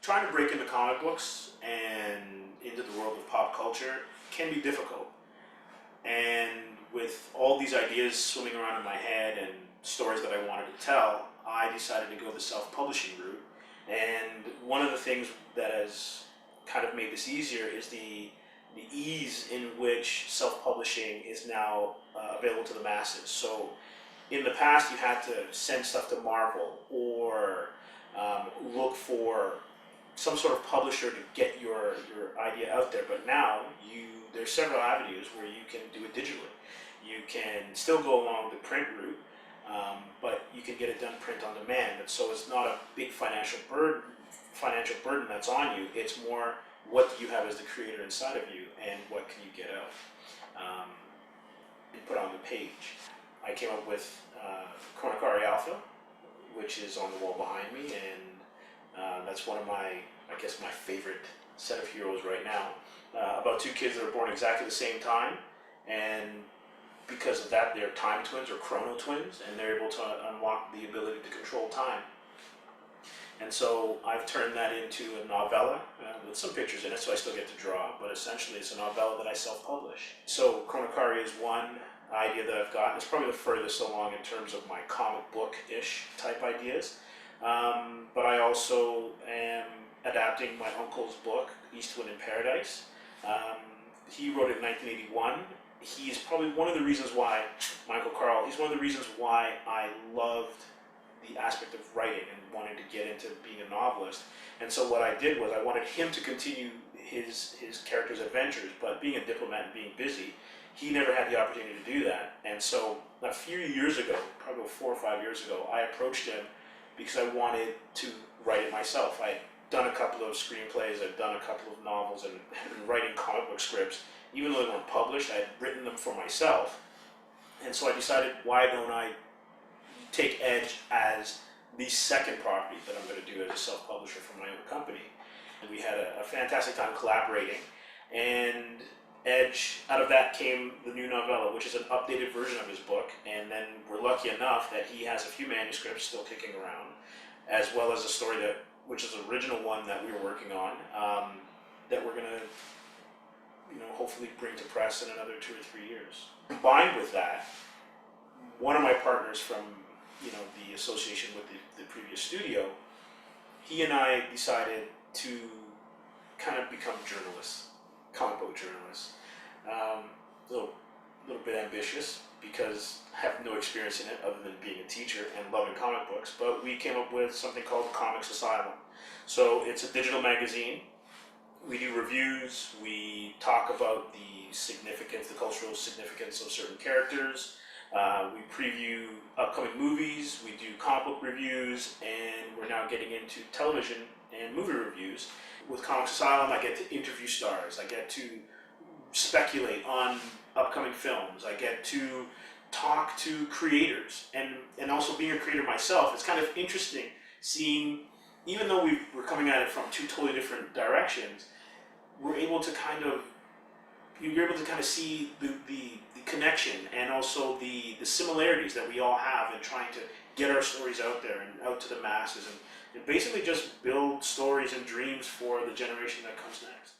trying to break into comic books and into the world of pop culture can be difficult. And with all these ideas swimming around in my head and stories that I wanted to tell, I decided to go the self-publishing route. And one of the things that has kind of made this easier is the ease in which self-publishing is now available to the masses. So in the past, you had to send stuff to Marvel or look for some sort of publisher to get your idea out there. But now there's several avenues where you can do it digitally. You can still go along the print route, but you can get it done print on demand. And so it's not a big financial burden that's on you. It's more, what do you have as the creator inside of you, and what can you get out and put on the page. I came up with Aria Alpha, which is on the wall behind me, and that's one of my favorite set of heroes right now. About two kids that are born exactly the same time, and because of that, they're time twins or chrono twins, and they're able to unlock the ability to control time. And so I've turned that into a novella with some pictures in it, so I still get to draw, but essentially it's a novella that I self-publish. So Chronocaria is one idea that I've got. It's probably the furthest along in terms of my comic book-ish type ideas. But I also am adapting my uncle's book, Eastland in Paradise. He wrote it in 1981. He's probably one of the reasons why, my Uncle Carl, he's one of the reasons why I loved the aspect of writing and wanted to get into being a novelist. And so what I did was I wanted him to continue his character's adventures, but being a diplomat and being busy, he never had the opportunity to do that. And so a few years ago, probably 4 or 5 years ago, I approached him because I wanted to write it myself. I had done a couple of screenplays, I'd done a couple of novels, and had been writing comic book scripts. Even though they weren't published, I had written them for myself. And so I decided, why don't I take Edge as the second property that I'm going to do as a self-publisher for my own company. And we had a fantastic time collaborating, and Edge, out of that came the new novella, which is an updated version of his book. And then we're lucky enough that he has a few manuscripts still kicking around, as well as a story which is the original one that we were working on, that we're going to hopefully bring to press in another 2 or 3 years. Combined with that, one of my partners from the association with the previous studio, he and I decided to kind of become journalists, comic book journalists. A little bit ambitious because I have no experience in it other than being a teacher and loving comic books, but we came up with something called Comics Asylum. So it's a digital magazine. We do reviews, we talk about the significance, the cultural significance of certain characters, we preview upcoming movies, we do comic book reviews, and we're now getting into television and movie reviews. With Comics Asylum, I get to interview stars, I get to speculate on upcoming films, I get to talk to creators, and also being a creator myself, it's kind of interesting seeing, even though we're coming at it from two totally different directions, you're able to kind of see the connection and also the similarities that we all have in trying to get our stories out there and out to the masses, and basically just build stories and dreams for the generation that comes next.